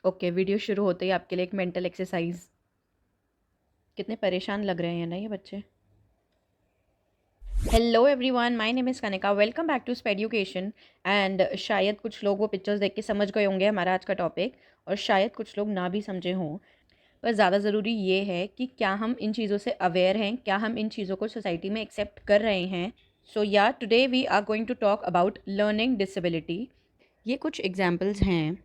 Okay, video शुरू होते ही आपके लिए एक मेंटल एक्सरसाइज। कितने परेशान लग रहे हैं ना ये बच्चे। Hello everyone, my name is Kanika. Welcome back to स्पेड्यूकेशन। एंड शायद कुछ लोग वो पिक्चर्स देख के समझ गए होंगे हमारा आज का टॉपिक, और शायद कुछ लोग ना भी समझे हों। पर ज़्यादा ज़रूरी ये है कि क्या हम इन चीज़ों से अवेयर हैं, क्या हम इन चीज़ों को सोसाइटी में एक्सेप्ट कर रहे हैं। सो या today we are going to talk about learning disability. ये कुछ एग्जाम्पल्स हैं,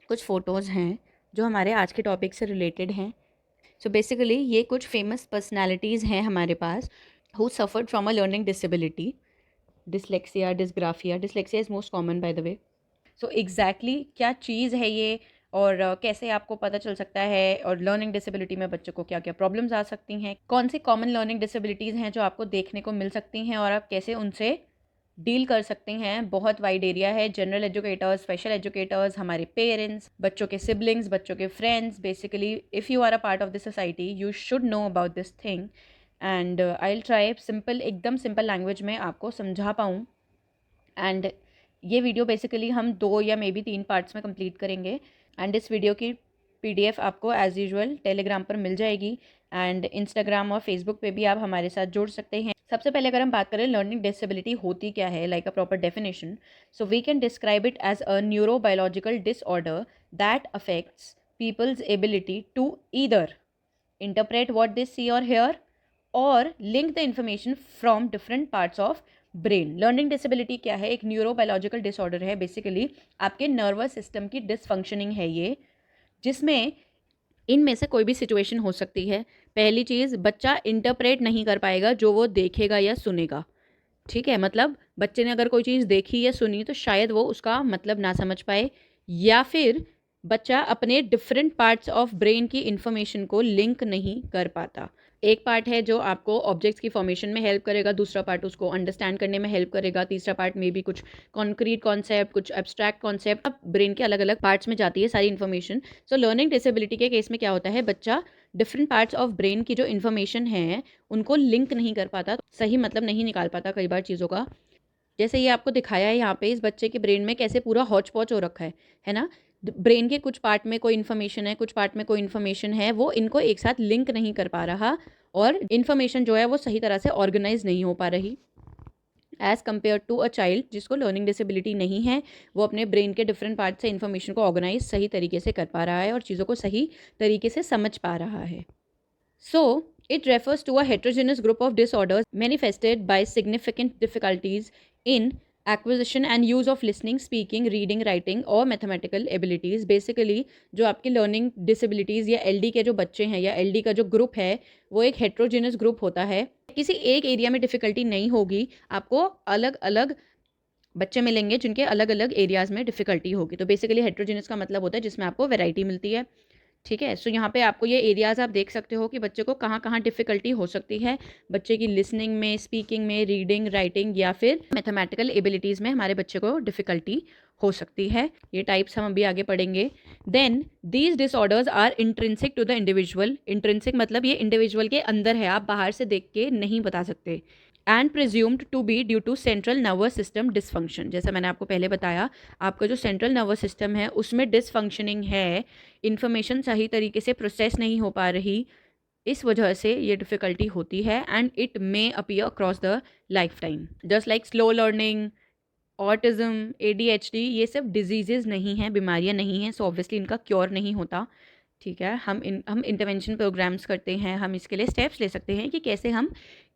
कुछ फ़ोटोज़ हैं जो हमारे आज के टॉपिक से रिलेटेड हैं। सो बेसिकली ये कुछ फेमस पर्सनालिटीज़ हैं हमारे पास who suffered from a learning disability. Dyslexia, dysgraphia, dyslexia is most common by the way. So exactly क्या चीज़ है ये, और कैसे आपको पता चल सकता है, और लर्निंग डिसेबिलिटी में बच्चों को क्या क्या प्रॉब्लम्स आ सकती हैं, कौन सी कॉमन लर्निंग डिसेबिलिटीज़ हैं जो आपको देखने को मिल सकती हैं, और आप कैसे उनसे डील कर सकते हैं। बहुत वाइड एरिया है। जनरल एजुकेटर्स, स्पेशल एजुकेटर्स, हमारे पेरेंट्स, बच्चों के सिबलिंग्स, बच्चों के friends. Basically if you are a part of this society you should know about this thing. And I will try simple, एकदम सिंपल लैंग्वेज में आपको समझा पाऊँ। एंड ये वीडियो बेसिकली हम 2 या मे बी 3 पार्ट्स में कंप्लीट करेंगे। एंड इस वीडियो की पीडीएफ आपको एज़ यूजुअल टेलीग्राम पर मिल जाएगी, एंड इंस्टाग्राम और फेसबुक पे भी आप हमारे साथ जुड़ सकते हैं। सबसे पहले अगर हम बात करें लर्निंग डिसेबिलिटी होती क्या है, like a proper definition, so we can describe it as a neurobiological disorder that affects people's ability to either interpret what they see or hear or link the information from different parts of brain. Learning disability क्या है? एक neurobiological disorder है। Basically आपके nervous system की dysfunctioning है ये, जिसमें इनमें से कोई भी सिचुएशन हो सकती है। पहली चीज़, बच्चा इंटरप्रेट नहीं कर पाएगा जो वो देखेगा या सुनेगा। ठीक है, मतलब बच्चे ने अगर कोई चीज़ देखी या सुनी तो शायद वो उसका मतलब ना समझ पाए, या फिर बच्चा अपने डिफरेंट पार्ट्स ऑफ ब्रेन की इंफॉर्मेशन को लिंक नहीं कर पाता। एक पार्ट है जो आपको ऑब्जेक्ट्स की फॉर्मेशन में हेल्प करेगा, दूसरा पार्ट उसको अंडरस्टैंड करने में हेल्प करेगा, तीसरा पार्ट में भी कुछ कॉन्क्रीट कॉन्सेप्ट, कुछ एब्स्ट्रैक्ट कॉन्सेप्ट। अब ब्रेन के अलग अलग पार्ट्स में जाती है सारी इन्फॉर्मेशन। सो लर्निंग डिसेबिलिटी के केस में क्या होता है, बच्चा डिफरेंट पार्ट्स ऑफ ब्रेन की जो इन्फॉर्मेशन है उनको लिंक नहीं कर पाता, सही मतलब नहीं निकाल पाता कई बार चीज़ों का। जैसे ये आपको दिखाया है यहाँ पे, इस बच्चे के ब्रेन में कैसे पूरा हौच पौच हो रखा है ना। ब्रेन के कुछ पार्ट में कोई इन्फॉर्मेशन है, कुछ पार्ट में कोई इन्फॉर्मेशन है, वो इनको एक साथ लिंक नहीं कर पा रहा, और इन्फॉर्मेशन जो है वो सही तरह से ऑर्गेनाइज नहीं हो पा रही। As compare to a child जिसको लर्निंग डिसेबिलिटी नहीं है, वो अपने ब्रेन के डिफरेंट पार्ट से इन्फॉर्मेशन को ऑर्गेनाइज सही तरीके से कर पा रहा है और चीज़ों को सही तरीके से समझ पा रहा है। So, it refers to a heterogeneous group of disorders manifested by significant difficulties in acquisition and use of listening, speaking, reading, writing और mathematical abilities। Basically, जो आपके learning disabilities या LD के जो बच्चे हैं या LD का जो ग्रुप है वो एक heterogeneous ग्रुप होता है। किसी एक एरिया में डिफ़िकल्टी नहीं होगी, आपको अलग अलग बच्चे मिलेंगे जिनके अलग अलग एरियाज़ में डिफ़िकल्टी होगी। तो बेसिकली हेट्रोजेनियस का मतलब होता है जिसमें आपको वैरायटी मिलती है। ठीक है, सो यहाँ पे आपको ये एरियाज़ आप देख सकते हो कि बच्चे को कहाँ कहाँ डिफ़िकल्टी हो सकती है। बच्चे की लिसनिंग में, स्पीकिंग में, रीडिंग, राइटिंग या फिर मैथमेटिकल एबिलिटीज़ में हमारे बच्चे को डिफ़िकल्टी हो सकती है। ये टाइप्स हम अभी आगे पढ़ेंगे। Then these disorders are intrinsic to the individual. Intrinsic मतलब ये इंडिविजुअल के अंदर है, आप बाहर से देख के नहीं बता सकते। And presumed to be due to central nervous system dysfunction. जैसा मैंने आपको पहले बताया, आपका जो सेंट्रल नर्वस सिस्टम है उसमें डिसफंक्शनिंग है, इन्फॉर्मेशन सही तरीके से प्रोसेस नहीं हो पा रही, इस वजह से ये डिफ़िकल्टी होती है। And it may appear across the life time. Just like slow learning, autism, ADHD, ये सब डिजीज़ेज़ नहीं हैं, बीमारियां नहीं हैं, सो ऑब्वियसली इनका क्योर नहीं होता। ठीक है, हम इंटरवेंशन प्रोग्राम्स करते हैं, हम इसके लिए स्टेप्स ले सकते हैं कि कैसे हम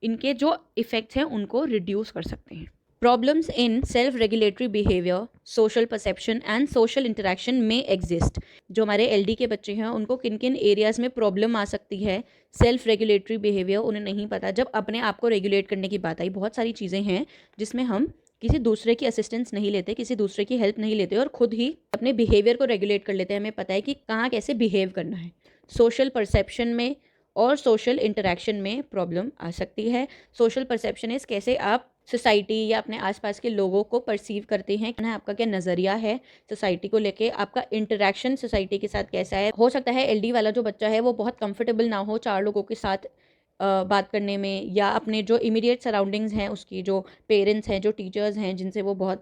इनके जो इफ़ेक्ट्स हैं उनको रिड्यूस कर सकते हैं। Problems in self regulatory behaviour, social perception and social interaction में एग्जिस्ट। जो हमारे LD के बच्चे हैं उनको किन किन एरियाज़ में प्रॉब्लम आ सकती है। सेल्फ रेगुलेटरी बिहेवियर उन्हें नहीं पता, जब अपने आप को रेगुलेट करने की बात आई, बहुत सारी चीज़ें हैं जिसमें हम किसी दूसरे की असिस्टेंस नहीं लेते, किसी दूसरे की हेल्प नहीं लेते और खुद ही अपने बिहेवियर को रेगुलेट कर लेते हैं। हमें पता है कि कहाँ कैसे बिहेव करना है। सोशल परसेप्शन में और सोशल इंटरेक्शन में प्रॉब्लम आ सकती है। सोशल परसेप्शन इस कैसे आप सोसाइटी या अपने आसपास के लोगों को परसीव करते हैं, आपका क्या नज़रिया है सोसाइटी को लेके, आपका इंटरेक्शन सोसाइटी के साथ कैसा है। हो सकता है LD वाला जो बच्चा है वो बहुत कंफर्टेबल ना हो 4 लोगों के साथ बात करने में, या अपने जो इमीडिएट सराउंडिंग्स हैं उसकी, जो पेरेंट्स हैं, जो टीचर्स हैं जिनसे वो बहुत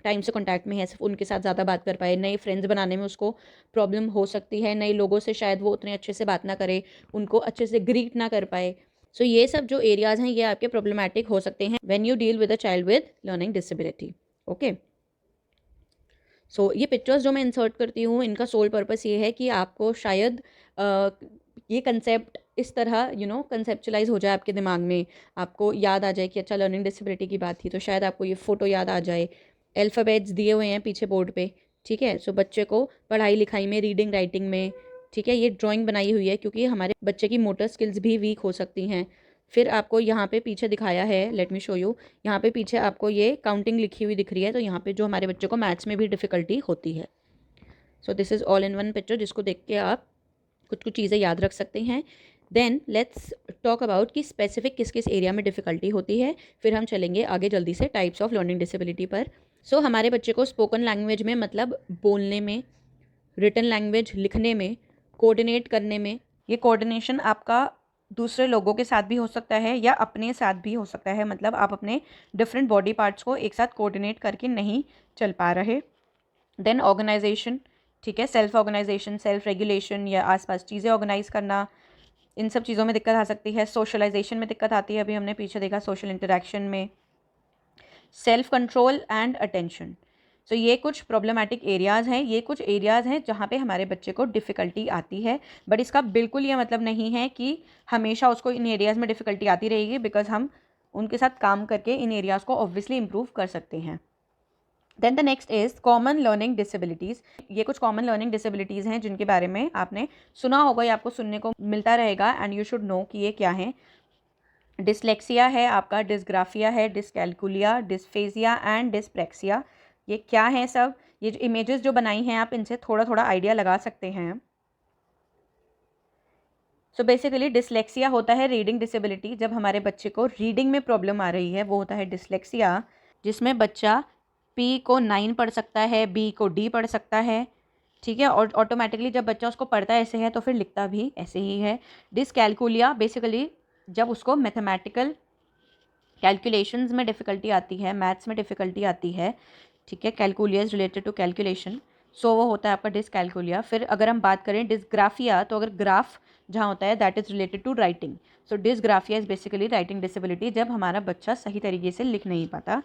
टाइम से कॉन्टैक्ट में है, सिर्फ उनके साथ ज़्यादा बात कर पाए, नए फ्रेंड्स बनाने में उसको प्रॉब्लम हो सकती है, नए लोगों से शायद वो उतने अच्छे से बात ना करे, उनको अच्छे से ग्रीट ना कर पाए। सो ये सब जो एरियाज़ हैं ये आपके प्रॉब्लमैटिक हो सकते हैं when you deal with a child with learning disability. Okay, so ये पिक्चर्स जो मैं इंसर्ट करती हूँ इनका सोल पर्पस ये है कि आपको शायद ये कंसेप्ट इस तरह कंसेप्चुलाइज हो जाए आपके दिमाग में, आपको याद आ जाए कि अच्छा लर्निंग डिसेबिलिटी की बात थी तो शायद आपको ये फ़ोटो याद आ जाए। अल्फ़ाबेट्स दिए हुए हैं पीछे बोर्ड पे, ठीक है। सो बच्चे को पढ़ाई लिखाई में, रीडिंग राइटिंग में, ठीक है, ये ड्राइंग बनाई हुई है क्योंकि हमारे बच्चे की मोटर स्किल्स भी वीक हो सकती हैं। फिर आपको यहाँ पे पीछे दिखाया है, लेट मी शो यू, यहाँ पे पीछे आपको ये काउंटिंग लिखी हुई दिख रही है, तो यहाँ पे जो हमारे बच्चों को मैथ्स में भी डिफ़िकल्टी होती है। So this is all in one picture जिसको देख के आप कुछ कुछ चीज़ें याद रख सकते हैं। देन लेट्स टॉक अबाउट कि स्पेसिफिक किस किस एरिया में डिफ़िकल्टी होती है, फिर हम चलेंगे आगे जल्दी से टाइप्स ऑफ लर्निंग डिसेबिलिटी पर। सो हमारे बच्चे को स्पोकन लैंग्वेज में, मतलब बोलने में, रिटन लैंग्वेज लिखने में, कोऑर्डिनेट करने में, ये कोऑर्डिनेशन आपका दूसरे लोगों के साथ भी हो सकता है या अपने साथ भी हो सकता है, मतलब आप अपने डिफरेंट बॉडी पार्ट्स को एक साथ कोऑर्डिनेट करके नहीं चल पा रहे। देन ऑर्गेनाइजेशन, ठीक है, सेल्फ ऑर्गेनाइजेशन, सेल्फ रेगुलेशन या आसपास चीज़ें ऑर्गेनाइज करना, इन सब चीज़ों में दिक्कत आ सकती है। सोशलाइजेशन में दिक्कत आती है, अभी हमने पीछे देखा सोशल इंटरेक्शन में। सेल्फ कंट्रोल एंड अटेंशन, सो ये कुछ प्रॉब्लमेटिक एरियाज़ हैं, ये कुछ एरियाज़ हैं जहाँ पे हमारे बच्चे को डिफ़िकल्टी आती है। बट इसका बिल्कुल ये मतलब नहीं है कि हमेशा उसको इन एरियाज़ में डिफ़िकल्टी आती रहेगी, बिकॉज हम उनके साथ काम करके इन एरियाज़ को ऑब्वियसली इम्प्रूव कर सकते हैं। Then the next is common learning disabilities. ये कुछ कॉमन लर्निंग डिसेबिलिटीज़ हैं जिनके बारे में आपने सुना होगा या आपको सुनने को मिलता रहेगा, एंड यू शुड नो कि ये क्या हैं। डिसलेक्सिया है आपका, डिसग्राफिया है, डिसकैल्कुलिया, डिस्फेजिया एंड डिस्प्रैक्सिया। ये क्या है सब, ये जो इमेजेस जो बनाई हैं आप इनसे थोड़ा थोड़ा आइडिया लगा सकते हैं। सो बेसिकली डिसलेक्सिया होता है रीडिंग डिसेबिलिटी, जब हमारे बच्चे को रीडिंग में प्रॉब्लम आ रही है वो होता है डिसलेक्सिया, जिसमें बच्चा पी को 9 पढ़ सकता है, बी को डी पढ़ सकता है, ठीक है, और ऑटोमेटिकली जब बच्चा उसको पढ़ता ऐसे है तो फिर लिखता भी ऐसे ही है। डिसकैल्कुलिया बेसिकली जब उसको मैथमेटिकल कैलकुलेशंस में डिफ़िकल्टी आती है, मैथ्स में डिफ़िकल्टी आती है, ठीक है, कैलकुलिया इज़ रिलेटेड टू कैलकुलेशन, सो वो होता है आपका डिसकैल्कुलिया। फिर अगर हम बात करें डिसग्राफिया, तो अगर ग्राफ जहाँ होता है that is related to writing, so dysgraphia is basically writing disability, जब हमारा बच्चा सही तरीके से लिख नहीं पाता।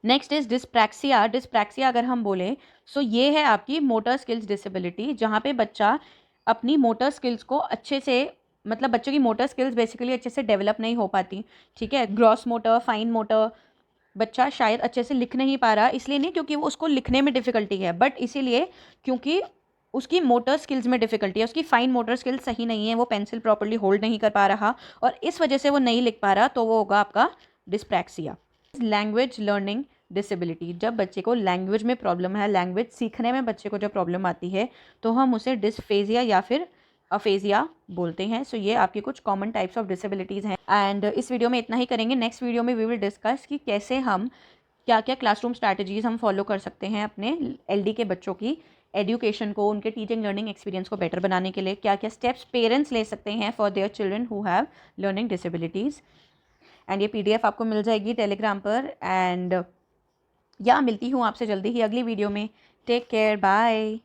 Next is dyspraxia. डिस्प्रैक्सिया अगर हम बोलें सो ये है आपकी मोटर स्किल्स डिसेबिलिटी, जहाँ पे बच्चा अपनी मोटर स्किल्स को अच्छे से, मतलब बच्चों की मोटर स्किल्स बेसिकली अच्छे से डेवलप नहीं हो पाती, ठीक है। ग्रॉस मोटर, फाइन मोटर, बच्चा शायद अच्छे से लिख नहीं पा रहा, इसलिए नहीं क्योंकि वो उसको लिखने में डिफ़िकल्टी है, बट इसीलिए क्योंकि उसकी मोटर स्किल्स में डिफ़िकल्टी है, उसकी फाइन मोटर स्किल्स सही नहीं है, वो पेंसिल प्रॉपर्ली होल्ड नहीं कर पा रहा और इस वजह से वो नहीं लिख पा रहा, तो वो होगा आपका डिस्प्रैक्सिया। लैंग्वेज लर्निंग डिसेबिलिटी, जब बच्चे को लैंग्वेज में प्रॉब्लम है, लैंग्वेज सीखने में बच्चे को जब प्रॉब्लम आती है तो हम उसे डिस्फेजिया या फिर अफेजिया बोलते हैं। सो ये आपकी कुछ कॉमन टाइप्स ऑफ डिसेबिलिटीज़ हैं, एंड इस वीडियो में इतना ही करेंगे। नेक्स्ट वीडियो में वी विल डिस्कस कि कैसे हम क्या क्या क्लासरूम स्ट्रैटेजीज़ हम फॉलो कर सकते हैं अपने एलडी के बच्चों की एजुकेशन को, उनके टीचिंग लर्निंग एक्सपीरियंस को बेटर बनाने के लिए क्या क्या स्टेप्स पेरेंट्स ले सकते हैं for their children who have learning disabilities. And ये पीडीएफ आपको मिल जाएगी टेलीग्राम पर, एंड या मिलती हूँ आपसे जल्दी ही अगली वीडियो में। Take care, bye.